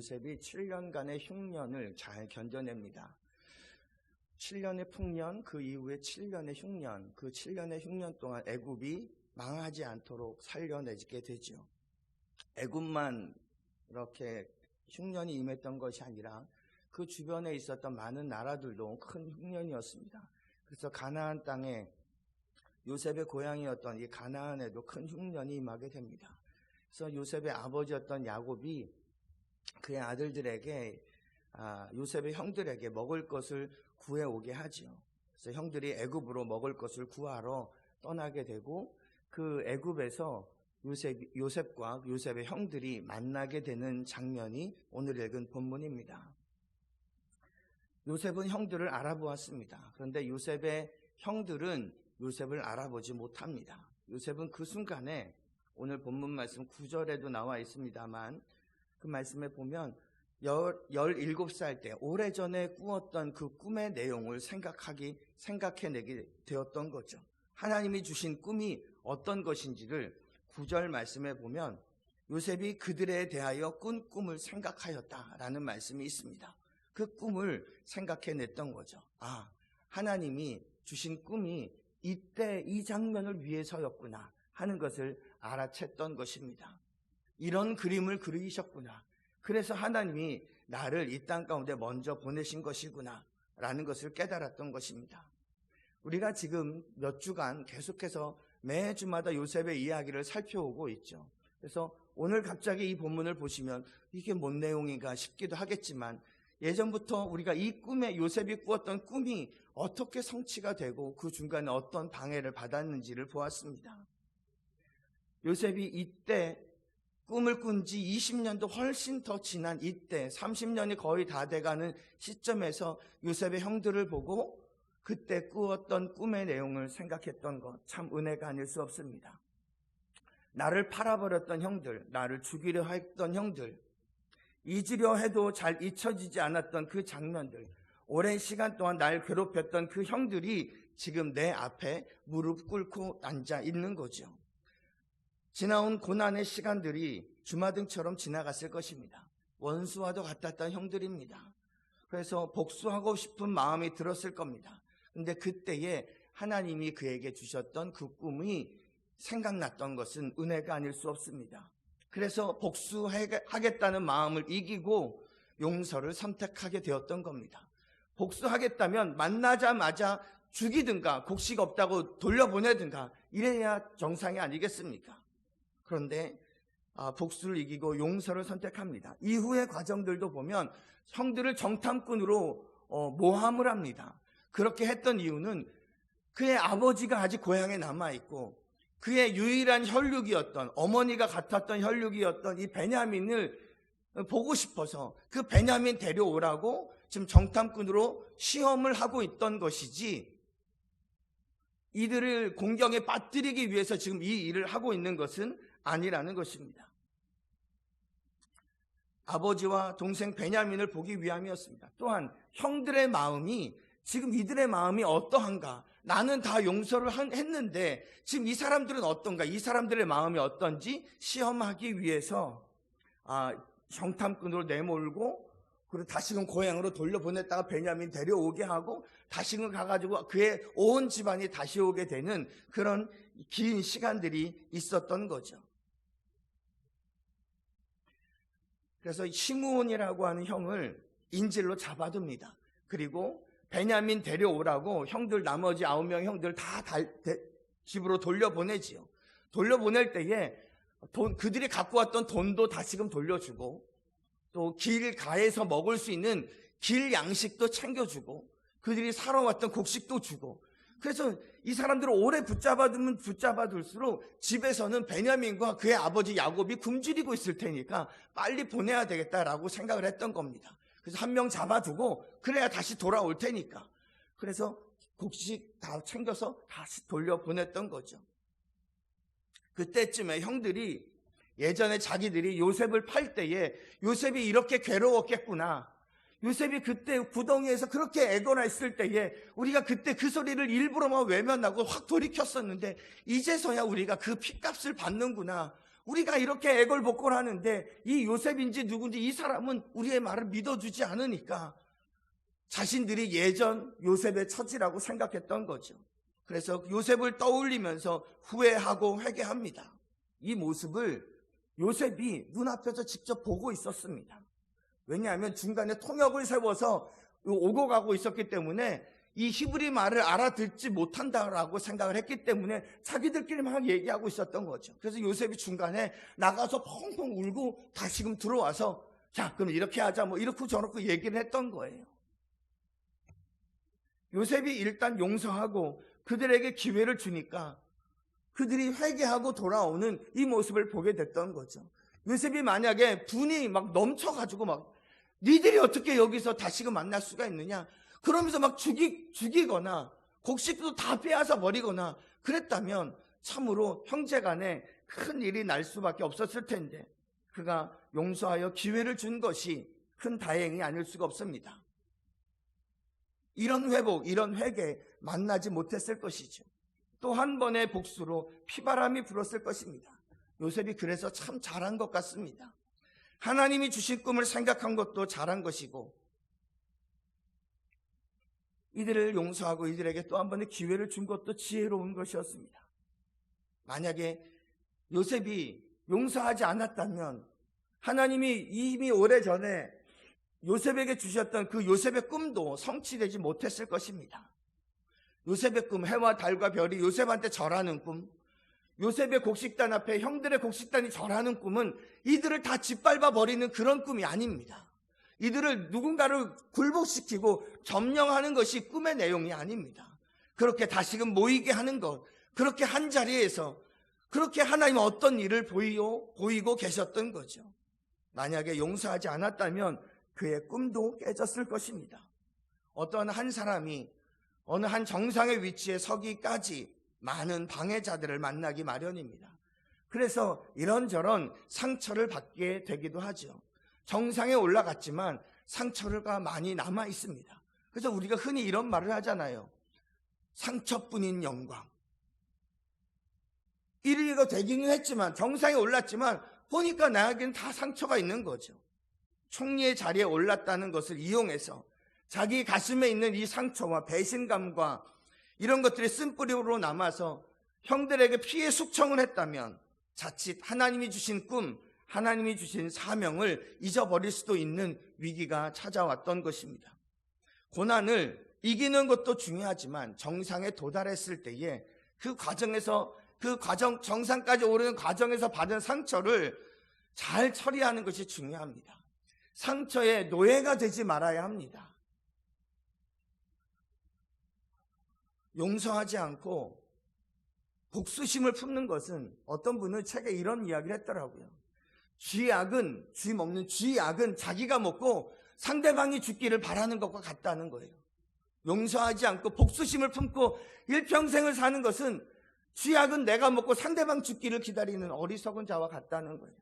요셉이 7년간의 흉년을 잘 견뎌냅니다. 7년의 풍년, 그 이후에 7년의 흉년, 그 7년의 흉년 동안 애굽이 망하지 않도록 살려내게 되죠. 애굽만 이렇게 흉년이 임했던 것이 아니라 그 주변에 있었던 많은 나라들도 큰 흉년이었습니다. 그래서 가나안 땅에 요셉의 고향이었던 이 가나안에도 큰 흉년이 임하게 됩니다. 그래서 요셉의 아버지였던 야곱이 그의 아들들에게 요셉의 형들에게 먹을 것을 구해오게 하지요. 그래서 형들이 애굽으로 먹을 것을 구하러 떠나게 되고 그 애굽에서 요셉과 요셉의 형들이 만나게 되는 장면이 오늘 읽은 본문입니다. 요셉은 형들을 알아보았습니다. 그런데 요셉의 형들은 요셉을 알아보지 못합니다. 요셉은 그 순간에 오늘 본문 말씀 9절에도 나와 있습니다만 그 말씀에 보면 17살 때 오래전에 꾸었던 그 꿈의 내용을 생각해내게 되었던 거죠. 하나님이 주신 꿈이 어떤 것인지를 9절 말씀에 보면 요셉이 그들에 대하여 꾼 꿈을 생각하였다라는 말씀이 있습니다. 그 꿈을 생각해냈던 거죠. 하나님이 주신 꿈이 이때 이 장면을 위해서였구나 하는 것을 알아챘던 것입니다. 이런 그림을 그리셨구나. 그래서 하나님이 나를 이 땅 가운데 먼저 보내신 것이구나 라는 것을 깨달았던 것입니다. 우리가 지금 몇 주간 계속해서 매주마다 요셉의 이야기를 살펴오고 있죠. 그래서 오늘 갑자기 이 본문을 보시면 이게 뭔 내용인가 싶기도 하겠지만 예전부터 우리가 이 꿈에 요셉이 꾸었던 꿈이 어떻게 성취가 되고 그 중간에 어떤 방해를 받았는지를 보았습니다. 요셉이 이때 꿈을 꾼 지 20년도 훨씬 더 지난 이때 30년이 거의 다 돼가는 시점에서 요셉의 형들을 보고 그때 꾸었던 꿈의 내용을 생각했던 것 참 은혜가 아닐 수 없습니다. 나를 팔아버렸던 형들, 나를 죽이려 했던 형들, 잊으려 해도 잘 잊혀지지 않았던 그 장면들, 오랜 시간 동안 날 괴롭혔던 그 형들이 지금 내 앞에 무릎 꿇고 앉아 있는 거죠. 지나온 고난의 시간들이 주마등처럼 지나갔을 것입니다. 원수와도 같았던 형들입니다. 그래서 복수하고 싶은 마음이 들었을 겁니다. 근데 그때에 하나님이 그에게 주셨던 그 꿈이 생각났던 것은 은혜가 아닐 수 없습니다. 그래서 복수하겠다는 마음을 이기고 용서를 선택하게 되었던 겁니다. 복수하겠다면 만나자마자 죽이든가 곡식 없다고 돌려보내든가 이래야 정상이 아니겠습니까? 그런데 복수를 이기고 용서를 선택합니다. 이후의 과정들도 보면 형들을 정탐꾼으로 모함을 합니다. 그렇게 했던 이유는 그의 아버지가 아직 고향에 남아있고 그의 유일한 혈육이었던 어머니가 같았던 혈육이었던 이 베냐민을 보고 싶어서 그 베냐민 데려오라고 지금 정탐꾼으로 시험을 하고 있던 것이지 이들을 공경에 빠뜨리기 위해서 지금 이 일을 하고 있는 것은 아니라는 것입니다. 아버지와 동생 베냐민을 보기 위함이었습니다. 또한 형들의 마음이 지금 이들의 마음이 어떠한가? 나는 다 용서를 했는데 지금 이 사람들은 어떤가? 이 사람들의 마음이 어떤지 시험하기 위해서 정탐꾼으로 내몰고 그리고 다시금 고향으로 돌려보냈다가 베냐민 데려오게 하고 다시금 가가지고 그의 온 집안이 다시 오게 되는 그런 긴 시간들이 있었던 거죠. 그래서 시므온이라고 하는 형을 인질로 잡아둡니다. 그리고 베냐민 데려오라고 형들 나머지 9명 형들 다 집으로 돌려보내지요. 돌려보낼 때에 그들이 갖고 왔던 돈도 다시금 돌려주고 또 길가에서 먹을 수 있는 길 양식도 챙겨주고 그들이 살아왔던 곡식도 주고 그래서 이 사람들을 오래 붙잡아두면 붙잡아둘수록 집에서는 베냐민과 그의 아버지 야곱이 굶주리고 있을 테니까 빨리 보내야 되겠다라고 생각을 했던 겁니다. 그래서 한 명 잡아두고 그래야 다시 돌아올 테니까 그래서 곡식 다 챙겨서 다시 돌려보냈던 거죠. 그때쯤에 형들이 예전에 자기들이 요셉을 팔 때에 요셉이 이렇게 괴로웠겠구나, 요셉이 그때 구덩이에서 그렇게 애거나 있을 때에 우리가 그때 그 소리를 일부러만 외면하고 확 돌이켰었는데 이제서야 우리가 그 핏값을 받는구나, 우리가 이렇게 애걸복걸하는데 이 요셉인지 누군지 이 사람은 우리의 말을 믿어주지 않으니까 자신들이 예전 요셉의 처지라고 생각했던 거죠. 그래서 요셉을 떠올리면서 후회하고 회개합니다. 이 모습을 요셉이 눈앞에서 직접 보고 있었습니다. 왜냐하면 중간에 통역을 세워서 오고 가고 있었기 때문에 이 히브리 말을 알아듣지 못한다라고 생각을 했기 때문에 자기들끼리 막 얘기하고 있었던 거죠. 그래서 요셉이 중간에 나가서 펑펑 울고 다시금 들어와서 자, 그럼 이렇게 하자, 뭐 이렇고 저렇고 얘기를 했던 거예요. 요셉이 일단 용서하고 그들에게 기회를 주니까 그들이 회개하고 돌아오는 이 모습을 보게 됐던 거죠. 요셉이 만약에 분이 막 넘쳐가지고 막 니들이 어떻게 여기서 다시금 만날 수가 있느냐, 그러면서 막 죽이거나 곡식도 다 빼앗아 버리거나 그랬다면 참으로 형제간에 큰 일이 날 수밖에 없었을 텐데 그가 용서하여 기회를 준 것이 큰 다행이 아닐 수가 없습니다. 이런 회복, 이런 회개 만나지 못했을 것이죠. 또 한 번의 복수로 피바람이 불었을 것입니다. 요셉이 그래서 참 잘한 것 같습니다. 하나님이 주신 꿈을 생각한 것도 잘한 것이고 이들을 용서하고 이들에게 또 한 번의 기회를 준 것도 지혜로운 것이었습니다. 만약에 요셉이 용서하지 않았다면 하나님이 이미 오래전에 요셉에게 주셨던 그 요셉의 꿈도 성취되지 못했을 것입니다. 요셉의 꿈, 해와 달과 별이 요셉한테 절하는 꿈, 요셉의 곡식단 앞에 형들의 곡식단이 절하는 꿈은 이들을 다 짓밟아 버리는 그런 꿈이 아닙니다. 이들을 누군가를 굴복시키고 점령하는 것이 꿈의 내용이 아닙니다. 그렇게 다시금 모이게 하는 것, 그렇게 한 자리에서 그렇게 하나님 어떤 일을 보이고 계셨던 거죠. 만약에 용서하지 않았다면 그의 꿈도 깨졌을 것입니다. 어떤 한 사람이 어느 한 정상의 위치에 서기까지 많은 방해자들을 만나기 마련입니다. 그래서 이런저런 상처를 받게 되기도 하죠. 정상에 올라갔지만 상처가 많이 남아 있습니다. 그래서 우리가 흔히 이런 말을 하잖아요. 상처뿐인 영광. 1위가 되기는 했지만 정상에 올랐지만 보니까 나에게는 다 상처가 있는 거죠. 총리의 자리에 올랐다는 것을 이용해서 자기 가슴에 있는 이 상처와 배신감과 이런 것들이 쓴뿌리로 남아서 형들에게 피해 숙청을 했다면 자칫 하나님이 주신 꿈, 하나님이 주신 사명을 잊어버릴 수도 있는 위기가 찾아왔던 것입니다. 고난을 이기는 것도 중요하지만 정상에 도달했을 때에 그 과정에서 정상까지 오르는 과정에서 받은 상처를 잘 처리하는 것이 중요합니다. 상처의 노예가 되지 말아야 합니다. 용서하지 않고 복수심을 품는 것은 어떤 분은 책에 이런 이야기를 했더라고요. 쥐 먹는 쥐약은 자기가 먹고 상대방이 죽기를 바라는 것과 같다는 거예요. 용서하지 않고 복수심을 품고 일평생을 사는 것은 쥐약은 내가 먹고 상대방 죽기를 기다리는 어리석은 자와 같다는 거예요.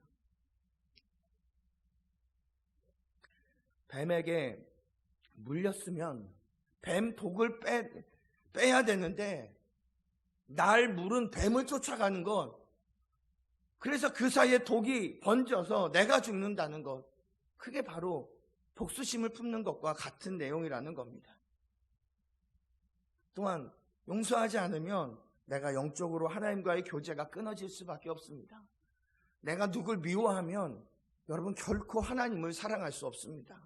뱀에게 물렸으면 뱀 독을 빼야 되는데 날 물은 뱀을 쫓아가는 것, 그래서 그 사이에 독이 번져서 내가 죽는다는 것, 그게 바로 복수심을 품는 것과 같은 내용이라는 겁니다. 또한 용서하지 않으면 내가 영적으로 하나님과의 교제가 끊어질 수밖에 없습니다. 내가 누굴 미워하면 여러분 결코 하나님을 사랑할 수 없습니다.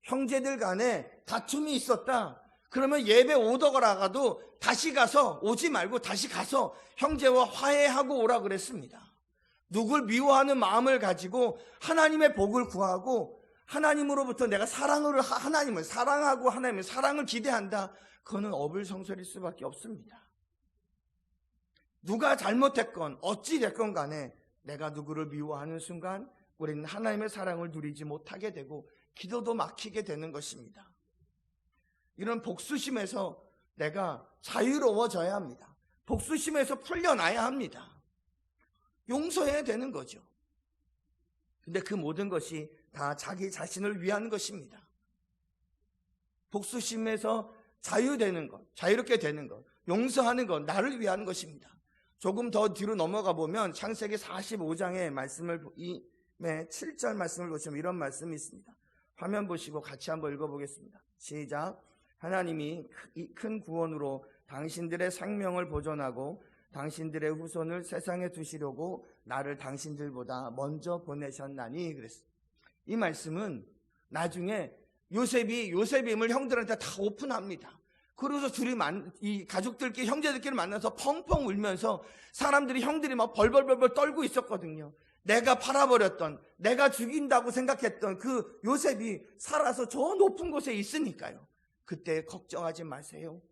형제들 간에 다툼이 있었다. 그러면 예배 오더라가도 다시 가서 오지 말고 다시 가서 형제와 화해하고 오라 그랬습니다. 누굴 미워하는 마음을 가지고 하나님의 복을 구하고 하나님으로부터 내가 하나님을 사랑하고 하나님의 사랑을 기대한다. 그거는 어불성설일 수밖에 없습니다. 누가 잘못했건 어찌 됐건 간에 내가 누구를 미워하는 순간 우리는 하나님의 사랑을 누리지 못하게 되고 기도도 막히게 되는 것입니다. 이런 복수심에서 내가 자유로워져야 합니다. 복수심에서 풀려나야 합니다. 용서해야 되는 거죠. 근데 그 모든 것이 다 자기 자신을 위한 것입니다. 복수심에서 자유되는 것, 자유롭게 되는 것, 용서하는 것, 나를 위한 것입니다. 조금 더 뒤로 넘어가 보면 창세기 45장의 말씀을 7절 말씀을 보시면 이런 말씀이 있습니다. 화면 보시고 같이 한번 읽어보겠습니다. 시작. 하나님이 큰 구원으로 당신들의 생명을 보존하고 당신들의 후손을 세상에 두시려고 나를 당신들보다 먼저 보내셨나니 그랬어요. 이 말씀은 나중에 요셉임을 형들한테 다 오픈합니다. 그래서 이 가족들끼리 형제들끼리 만나서 펑펑 울면서 사람들이 형들이 막 벌벌벌 떨고 있었거든요. 내가 팔아버렸던, 내가 죽인다고 생각했던 그 요셉이 살아서 저 높은 곳에 있으니까요. 그때 걱정하지 마세요.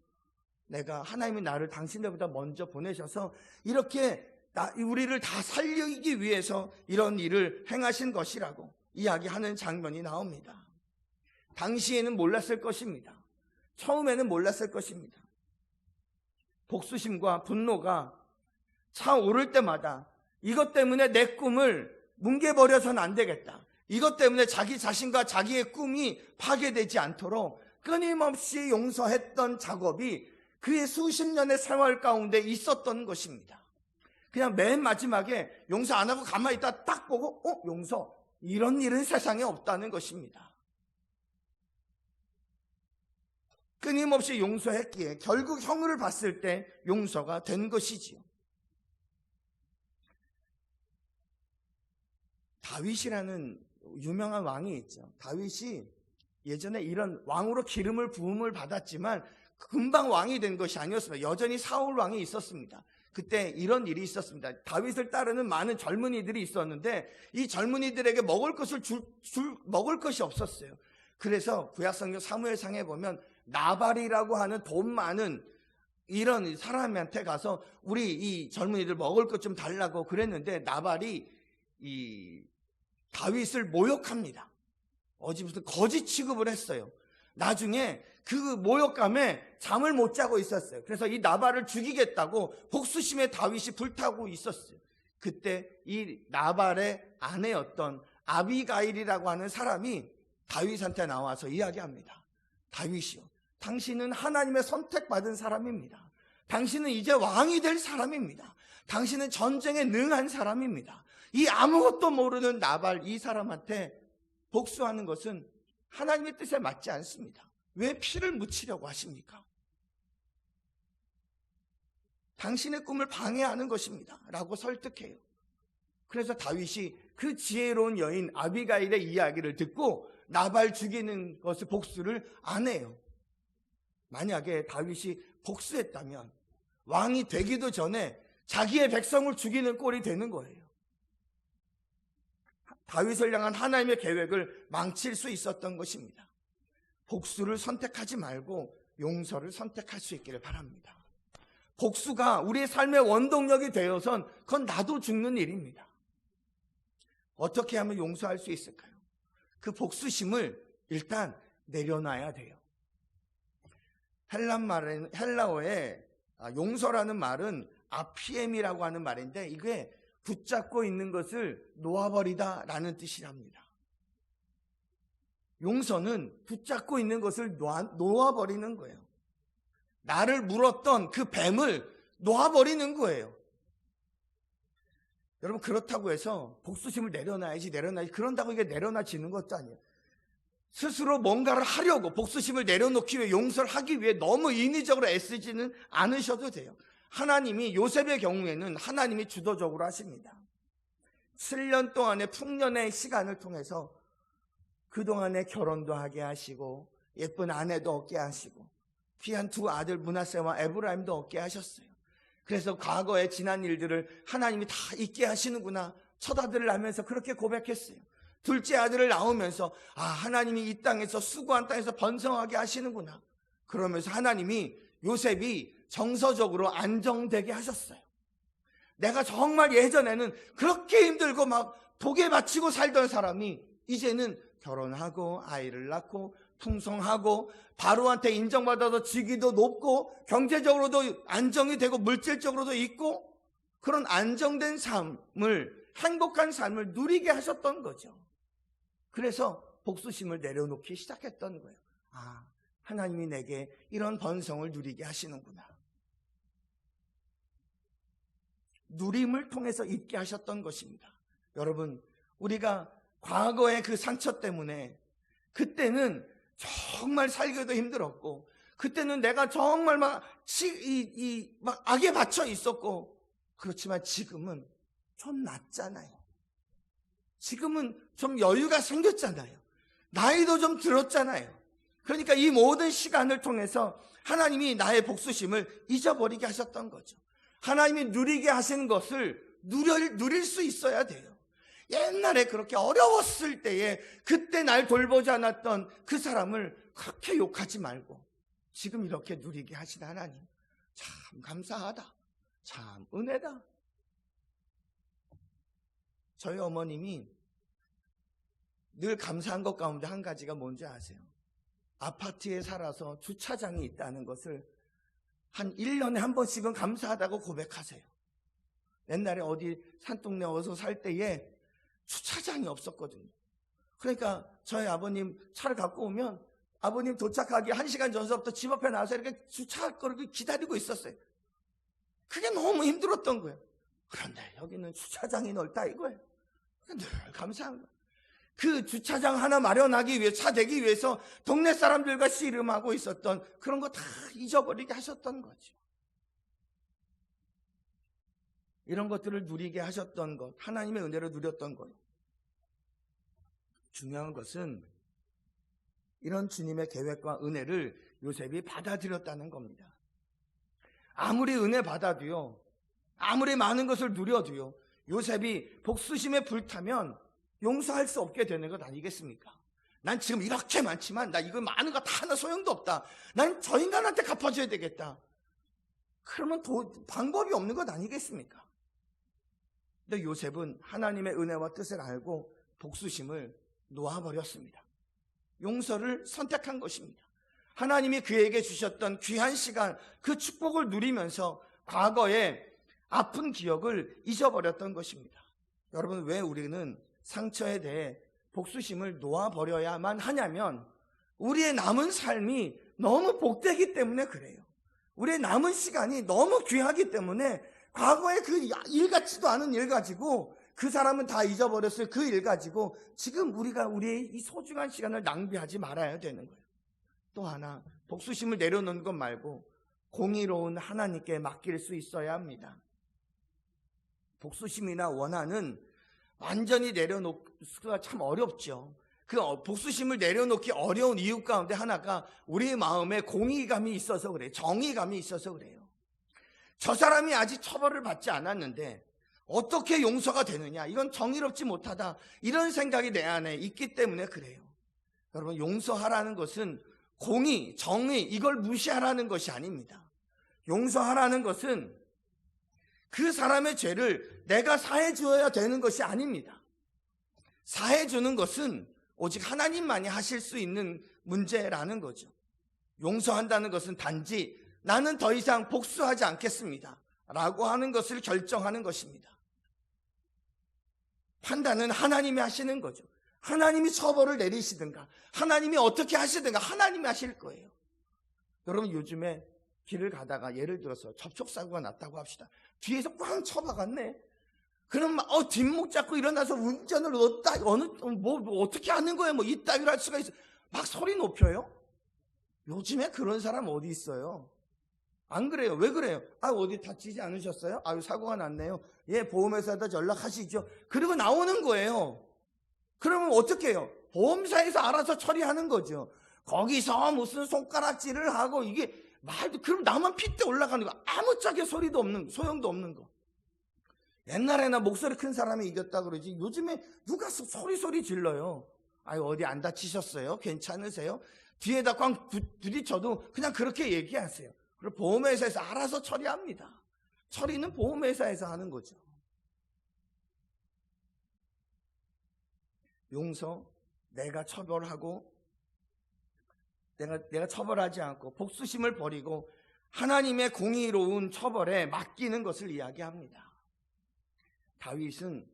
하나님이 나를 당신들보다 먼저 보내셔서 이렇게 우리를 다 살리기 위해서 이런 일을 행하신 것이라고 이야기하는 장면이 나옵니다. 당시에는 몰랐을 것입니다. 처음에는 몰랐을 것입니다. 복수심과 분노가 차오를 때마다 이것 때문에 내 꿈을 뭉개버려서는 안 되겠다. 이것 때문에 자기 자신과 자기의 꿈이 파괴되지 않도록 끊임없이 용서했던 작업이 그의 수십 년의 생활 가운데 있었던 것입니다. 그냥 맨 마지막에 용서 안 하고 가만히 있다 딱 보고 용서, 이런 일은 세상에 없다는 것입니다. 끊임없이 용서했기에 결국 형을 봤을 때 용서가 된 것이지요. 다윗이라는 유명한 왕이 있죠. 다윗이 예전에 이런 왕으로 기름을 부음을 받았지만 금방 왕이 된 것이 아니었습니다. 여전히 사울 왕이 있었습니다. 그때 이런 일이 있었습니다. 다윗을 따르는 많은 젊은이들이 있었는데 이 젊은이들에게 먹을 것이 없었어요. 그래서 구약성경 사무엘상에 보면 나발이라고 하는 돈 많은 이런 사람한테 가서 우리 이 젊은이들 먹을 것 좀 달라고 그랬는데 나발이 이 다윗을 모욕합니다. 어제부터 거짓 취급을 했어요. 나중에 그 모욕감에 잠을 못 자고 있었어요. 그래서 이 나발을 죽이겠다고 복수심에 다윗이 불타고 있었어요. 그때 이 나발의 아내였던 아비가일이라고 하는 사람이 다윗한테 나와서 이야기합니다. 다윗이요, 당신은 하나님의 선택받은 사람입니다. 당신은 이제 왕이 될 사람입니다. 당신은 전쟁에 능한 사람입니다. 이 아무것도 모르는 나발 이 사람한테 복수하는 것은 하나님의 뜻에 맞지 않습니다. 왜 피를 묻히려고 하십니까? 당신의 꿈을 방해하는 것입니다 라고 설득해요. 그래서 다윗이 그 지혜로운 여인 아비가일의 이야기를 듣고 나발 죽이는 것을 복수를 안 해요. 만약에 다윗이 복수했다면 왕이 되기도 전에 자기의 백성을 죽이는 꼴이 되는 거예요. 다윗을 향한 하나님의 계획을 망칠 수 있었던 것입니다. 복수를 선택하지 말고 용서를 선택할 수 있기를 바랍니다. 복수가 우리의 삶의 원동력이 되어선 그건 나도 죽는 일입니다. 어떻게 하면 용서할 수 있을까요? 그 복수심을 일단 내려놔야 돼요. 헬라어에 용서라는 말은 아피엠이라고 하는 말인데 이게 붙잡고 있는 것을 놓아버리다 라는 뜻이랍니다. 용서는 붙잡고 있는 것을 놓아버리는 거예요. 나를 물었던 그 뱀을 놓아버리는 거예요. 여러분, 그렇다고 해서 복수심을 내려놔야지 그런다고 이게 내려놔지는 것도 아니에요. 스스로 뭔가를 하려고 복수심을 내려놓기 위해 용서를 하기 위해 너무 인위적으로 애쓰지는 않으셔도 돼요. 하나님이 요셉의 경우에는 하나님이 주도적으로 하십니다. 7년 동안의 풍년의 시간을 통해서 그동안에 결혼도 하게 하시고 예쁜 아내도 얻게 하시고 귀한 두 아들 므낫세와 에브라임도 얻게 하셨어요. 그래서 과거의 지난 일들을 하나님이 다 잊게 하시는구나. 첫 아들을 낳으면서 그렇게 고백했어요. 둘째 아들을 낳으면서 하나님이 이 땅에서 수고한 땅에서 번성하게 하시는구나. 그러면서 하나님이 요셉이 정서적으로 안정되게 하셨어요. 내가 정말 예전에는 그렇게 힘들고 막 독에 바치고 살던 사람이 이제는 결혼하고 아이를 낳고 풍성하고 바로한테 인정받아서 직위도 높고 경제적으로도 안정이 되고 물질적으로도 있고 그런 안정된 삶을, 행복한 삶을 누리게 하셨던 거죠. 그래서 복수심을 내려놓기 시작했던 거예요. 하나님이 내게 이런 번성을 누리게 하시는구나. 누림을 통해서 있게 하셨던 것입니다. 여러분, 우리가 과거의 그 상처 때문에 그때는 정말 살기도 힘들었고, 그때는 내가 정말 막 악에 받쳐 있었고, 그렇지만 지금은 좀 낫잖아요. 지금은 좀 여유가 생겼잖아요. 나이도 좀 들었잖아요. 그러니까 이 모든 시간을 통해서 하나님이 나의 복수심을 잊어버리게 하셨던 거죠. 하나님이 누리게 하신 것을 누릴 수 있어야 돼요. 옛날에 그렇게 어려웠을 때에 그때 날 돌보지 않았던 그 사람을 그렇게 욕하지 말고 지금 이렇게 누리게 하신 하나님, 참 감사하다, 참 은혜다. 저희 어머님이 늘 감사한 것 가운데 한 가지가 뭔지 아세요? 아파트에 살아서 주차장이 있다는 것을 한 1년에 한 번씩은 감사하다고 고백하세요. 옛날에 어디 산동네 어서 살 때에 주차장이 없었거든요. 그러니까 저희 아버님 차를 갖고 오면 아버님 도착하기 1시간 전서부터 집 앞에 나와서 이렇게 주차할 거를 기다리고 있었어요. 그게 너무 힘들었던 거예요. 그런데 여기는 주차장이 넓다 이거예요. 늘 감사한 거예요. 그 주차장 하나 마련하기 위해, 차 대기 위해서 동네 사람들과 씨름하고 있었던 그런 거 다 잊어버리게 하셨던 거죠. 이런 것들을 누리게 하셨던 것, 하나님의 은혜를 누렸던 것. 중요한 것은 이런 주님의 계획과 은혜를 요셉이 받아들였다는 겁니다. 아무리 은혜 받아도요, 아무리 많은 것을 누려도요, 요셉이 복수심에 불타면 용서할 수 없게 되는 것 아니겠습니까? 난 지금 이렇게 많지만 나 이거 많은 거 다 하나 소용도 없다. 난 저 인간한테 갚아줘야 되겠다. 그러면 방법이 없는 것 아니겠습니까? 근데 요셉은 하나님의 은혜와 뜻을 알고 복수심을 놓아버렸습니다. 용서를 선택한 것입니다. 하나님이 그에게 주셨던 귀한 시간, 그 축복을 누리면서 과거의 아픈 기억을 잊어버렸던 것입니다. 여러분, 왜 우리는 상처에 대해 복수심을 놓아버려야만 하냐면 우리의 남은 삶이 너무 복되기 때문에 그래요. 우리의 남은 시간이 너무 귀하기 때문에 과거의 그 일 같지도 않은 일 가지고, 그 사람은 다 잊어버렸을 그 일 가지고 지금 우리가 우리의 이 소중한 시간을 낭비하지 말아야 되는 거예요. 또 하나, 복수심을 내려놓는 것 말고 공의로운 하나님께 맡길 수 있어야 합니다. 복수심이나 원한은 완전히 내려놓기가 참 어렵죠. 그 복수심을 내려놓기 어려운 이유 가운데 하나가 우리의 마음에 공의감이 있어서 그래요. 정의감이 있어서 그래요. 저 사람이 아직 처벌을 받지 않았는데 어떻게 용서가 되느냐, 이건 정의롭지 못하다, 이런 생각이 내 안에 있기 때문에 그래요. 여러분, 용서하라는 것은 공의, 정의, 이걸 무시하라는 것이 아닙니다. 용서하라는 것은 그 사람의 죄를 내가 사해 주어야 되는 것이 아닙니다. 사해 주는 것은 오직 하나님만이 하실 수 있는 문제라는 거죠. 용서한다는 것은 단지 나는 더 이상 복수하지 않겠습니다 라고 하는 것을 결정하는 것입니다. 판단은 하나님이 하시는 거죠. 하나님이 처벌을 내리시든가 하나님이 어떻게 하시든가 하나님이 하실 거예요. 여러분, 요즘에 길을 가다가 예를 들어서 접촉사고가 났다고 합시다. 뒤에서 꽝 쳐박았네. 그럼 뒷목 잡고 일어나서 운전을 어떻게 하는 거예요? 뭐 이따위로 할 수가 있어. 막 소리 높여요. 요즘에 그런 사람 어디 있어요? 안 그래요? 왜 그래요? 어디 다치지 않으셨어요? 사고가 났네요. 예, 보험회사에다 연락하시죠. 그리고 나오는 거예요. 그러면 어떻게 해요? 보험사에서 알아서 처리하는 거죠. 거기서 무슨 손가락질을 하고 이게 말도, 그럼 나만 핏대 올라가는 거, 아무짝에 소리도 없는, 소용도 없는 거. 옛날에나 목소리 큰 사람이 이겼다 그러지 요즘에 누가 소리 질러요. 어디 안 다치셨어요? 괜찮으세요? 뒤에다 꽝 부딪혀도 그냥 그렇게 얘기하세요. 그리고 보험회사에서 알아서 처리합니다. 처리는 보험회사에서 하는 거죠. 용서, 내가 처벌하고 내가 처벌하지 않고 복수심을 버리고 하나님의 공의로운 처벌에 맡기는 것을 이야기합니다. 다윗은,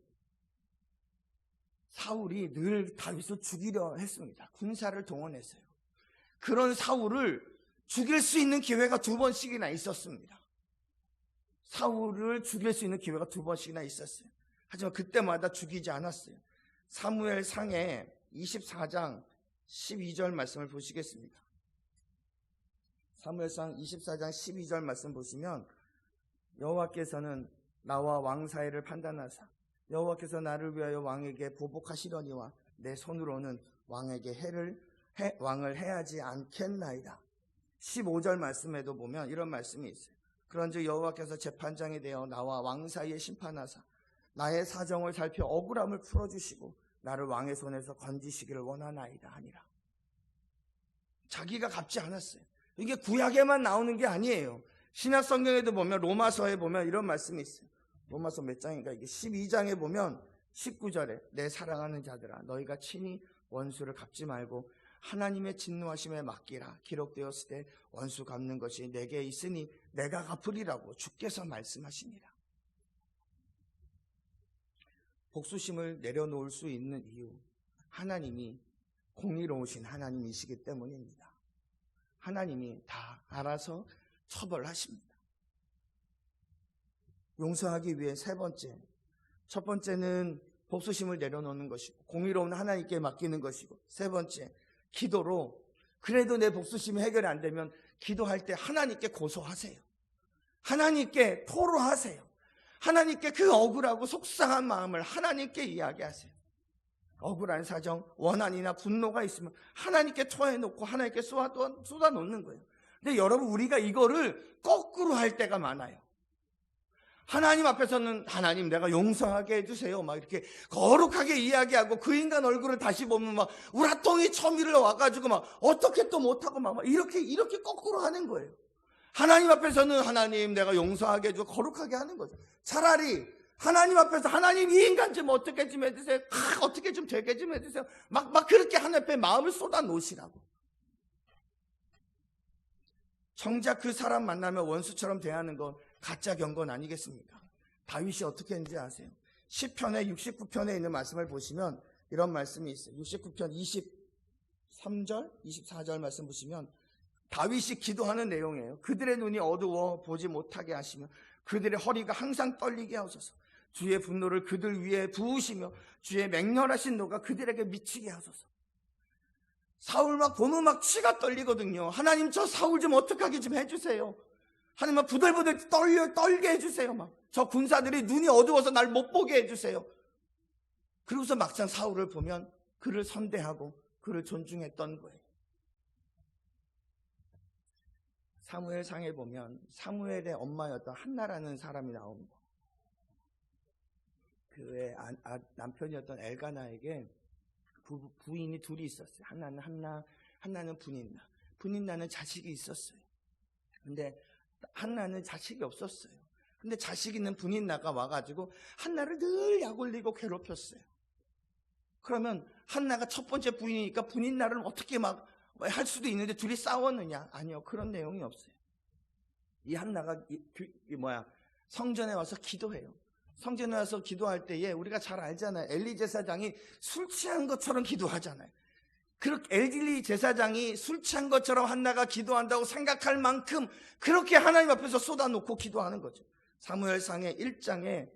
사울이 늘 다윗을 죽이려 했습니다. 군사를 동원했어요. 그런 사울을 죽일 수 있는 기회가 2번씩이나 있었습니다. 사울을 죽일 수 있는 기회가 2번씩이나 있었어요. 하지만 그때마다 죽이지 않았어요. 사무엘 상에 24장 12절 말씀을 보시겠습니다. 사무엘상 24장 12절 말씀 보시면 여호와께서는 나와 왕 사이를 판단하사 여호와께서 나를 위하여 왕에게 보복하시려니와 내 손으로는 왕에게 왕을 해하지 않겠나이다. 15절 말씀에도 보면 이런 말씀이 있어요. 그런즉 여호와께서 재판장이 되어 나와 왕 사이에 심판하사 나의 사정을 살펴 억울함을 풀어주시고 나를 왕의 손에서 건지시기를 원하나이다 하니라. 자기가 갚지 않았어요. 이게 구약에만 나오는 게 아니에요. 신약 성경에도 보면 로마서에 보면 이런 말씀이 있어요. 로마서 몇 장인가 이게 12장에 보면 19절에 내 사랑하는 자들아 너희가 친히 원수를 갚지 말고 하나님의 진노하심에 맡기라. 기록되었을 때 원수 갚는 것이 내게 있으니 내가 갚으리라고 주께서 말씀하시니라. 복수심을 내려놓을 수 있는 이유, 하나님이 공의로우신 하나님이시기 때문입니다. 하나님이 다 알아서 처벌하십니다. 용서하기 위해 세 번째, 첫 번째는 복수심을 내려놓는 것이고 공의로운 하나님께 맡기는 것이고, 세 번째 기도로 그래도 내 복수심이 해결이 안 되면 기도할 때 하나님께 고소하세요. 하나님께 토로하세요. 하나님께 그 억울하고 속상한 마음을 하나님께 이야기하세요. 억울한 사정, 원한이나 분노가 있으면 하나님께 토해놓고 하나님께 쏟아놓는 거예요. 근데 여러분, 우리가 이거를 거꾸로 할 때가 많아요. 하나님 앞에서는 하나님 내가 용서하게 해주세요 막 이렇게 거룩하게 이야기하고 그 인간 얼굴을 다시 보면 막 우라통이 처음을 와가지고 막 어떻게 또 못하고 막 이렇게 거꾸로 하는 거예요. 하나님 앞에서는 하나님 내가 용서하게 해주고 거룩하게 하는 거죠. 차라리 하나님 앞에서 하나님 이 인간 좀 어떻게 좀 해주세요. 어떻게 좀 되게 좀 해주세요. 막 그렇게 하나님 앞에 마음을 쏟아 놓으시라고. 정작 그 사람 만나면 원수처럼 대하는 건 가짜 경건 아니겠습니까? 다윗이 어떻게 했는지 아세요? 시편의 69편에 있는 말씀을 보시면 이런 말씀이 있어요. 69편 23절, 24절 말씀 보시면 다윗이 기도하는 내용이에요. 그들의 눈이 어두워 보지 못하게 하시며 그들의 허리가 항상 떨리게 하소서. 주의 분노를 그들 위에 부으시며 주의 맹렬하신 노가 그들에게 미치게 하소서. 사울 막 보면 막 치가 떨리거든요. 하나님 저 사울 좀 어떡하게 좀 해주세요. 하나님 막 부들부들 떨게 해주세요. 막 저 군사들이 눈이 어두워서 날 못 보게 해주세요. 그러고서 막상 사울을 보면 그를 선대하고 그를 존중했던 거예요. 사무엘상에 보면 사무엘의 엄마였던 한나라는 사람이 나옵니다. 그의 남편이었던 엘가나에게 부인이 둘이 있었어요. 하나는 한나, 하나는 분인나. 분인나는 자식이 있었어요. 근데 한나는 자식이 없었어요. 근데 자식 있는 분인나가 와가지고 한나를 늘 약올리고 괴롭혔어요. 그러면 한나가 첫 번째 부인이니까 분인나를 어떻게 막 할 수도 있는데 둘이 싸웠느냐? 아니요, 그런 내용이 없어요. 이 한나가 성전에 와서 기도해요. 성전에 와서 기도할 때에 우리가 잘 알잖아요. 엘리 제사장이 술 취한 것처럼 기도하잖아요. 그렇게 엘리 제사장이 술 취한 것처럼 한나가 기도한다고 생각할 만큼 그렇게 하나님 앞에서 쏟아놓고 기도하는 거죠. 사무엘상의 1장에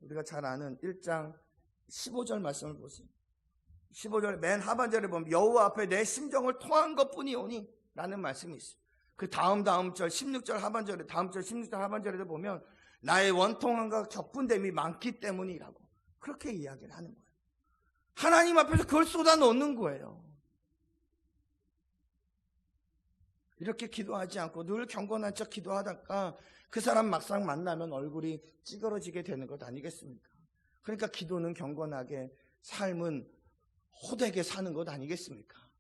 우리가 잘 아는 1장 15절 말씀을 보세요. 15절 맨 하반절에 보면 여호와 앞에 내 심정을 토한 것뿐이오니 라는 말씀이 있어요. 그 다음 절 16절 하반절에 다음 절 16절 하반절에도 보면 나의 원통함과 격분됨이 많기 때문이라고 그렇게 이야기를 하는 거예요. 하나님 앞에서 그걸 쏟아놓는 거예요. 이렇게 기도하지 않고 늘 경건한 척 기도하다가 그 사람 막상 만나면 얼굴이 찌그러지게 되는 것 아니겠습니까? 그러니까 기도는 경건하게, 삶은 호되게 사는 것 아니겠습니까?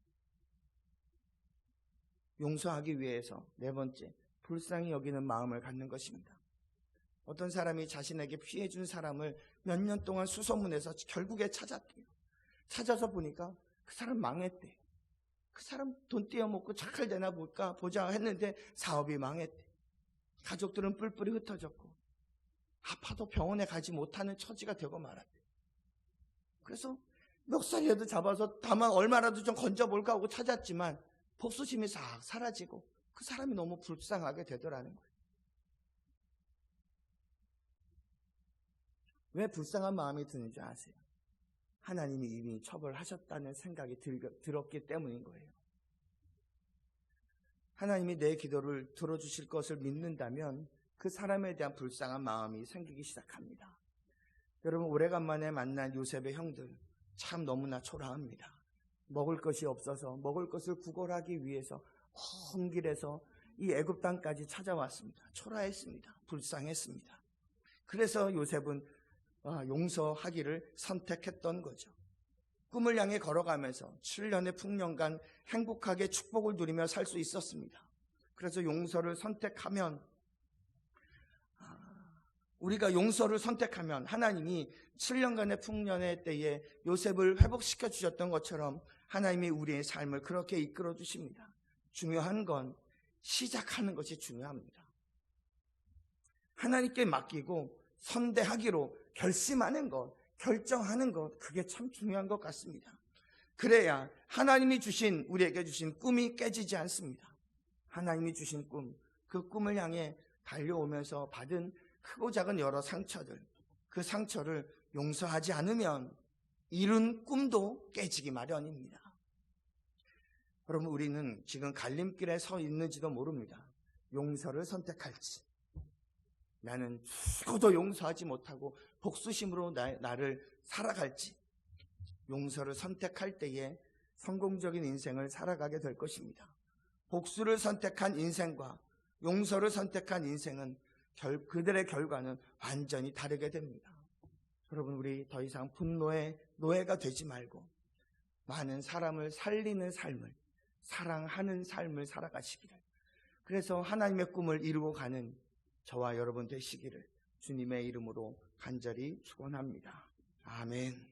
용서하기 위해서 네 번째, 불쌍히 여기는 마음을 갖는 것입니다. 어떤 사람이 자신에게 피해준 사람을 몇 년 동안 수소문해서 결국에 찾았대요. 찾아서 보니까 그 사람 망했대요. 그 사람 돈 떼어먹고 착할 되나 보자 했는데 사업이 망했대. 가족들은 뿔뿔이 흩어졌고 아파도 병원에 가지 못하는 처지가 되고 말았대. 그래서 멱살이라도 잡아서 다만 얼마라도 좀 건져볼까 하고 찾았지만 복수심이 싹 사라지고 그 사람이 너무 불쌍하게 되더라는 거예요. 왜 불쌍한 마음이 드는지 아세요? 하나님이 이미 처벌하셨다는 생각이 들었기 때문인 거예요. 하나님이 내 기도를 들어주실 것을 믿는다면 그 사람에 대한 불쌍한 마음이 생기기 시작합니다. 여러분, 오래간만에 만난 요셉의 형들 참 너무나 초라합니다. 먹을 것이 없어서 먹을 것을 구걸하기 위해서 먼 길에서 이 애굽 땅까지 찾아왔습니다. 초라했습니다. 불쌍했습니다. 그래서 요셉은 용서하기를 선택했던 거죠. 꿈을 향해 걸어가면서 7년의 풍년간 행복하게 축복을 누리며 살 수 있었습니다. 그래서 용서를 선택하면, 우리가 용서를 선택하면 하나님이 7년간의 풍년의 때에 요셉을 회복시켜 주셨던 것처럼 하나님이 우리의 삶을 그렇게 이끌어 주십니다. 중요한 건 시작하는 것이 중요합니다. 하나님께 맡기고 선대하기로 결심하는 것, 결정하는 것, 그게 참 중요한 것 같습니다. 그래야 하나님이 우리에게 주신 꿈이 깨지지 않습니다. 하나님이 주신 꿈, 그 꿈을 향해 달려오면서 받은 크고 작은 여러 상처들, 그 상처를 용서하지 않으면 이룬 꿈도 깨지기 마련입니다. 여러분, 우리는 지금 갈림길에 서 있는지도 모릅니다. 용서를 선택할지, 나는 죽어도 용서하지 못하고 복수심으로 나를 살아갈지, 용서를 선택할 때에 성공적인 인생을 살아가게 될 것입니다. 복수를 선택한 인생과 용서를 선택한 인생은 그들의 결과는 완전히 다르게 됩니다. 여러분, 우리 더 이상 분노의 노예가 되지 말고 많은 사람을 살리는 삶을, 사랑하는 삶을 살아가시기를, 그래서 하나님의 꿈을 이루고 가는 저와 여러분 되시기를 주님의 이름으로 간절히 축원합니다. 아멘.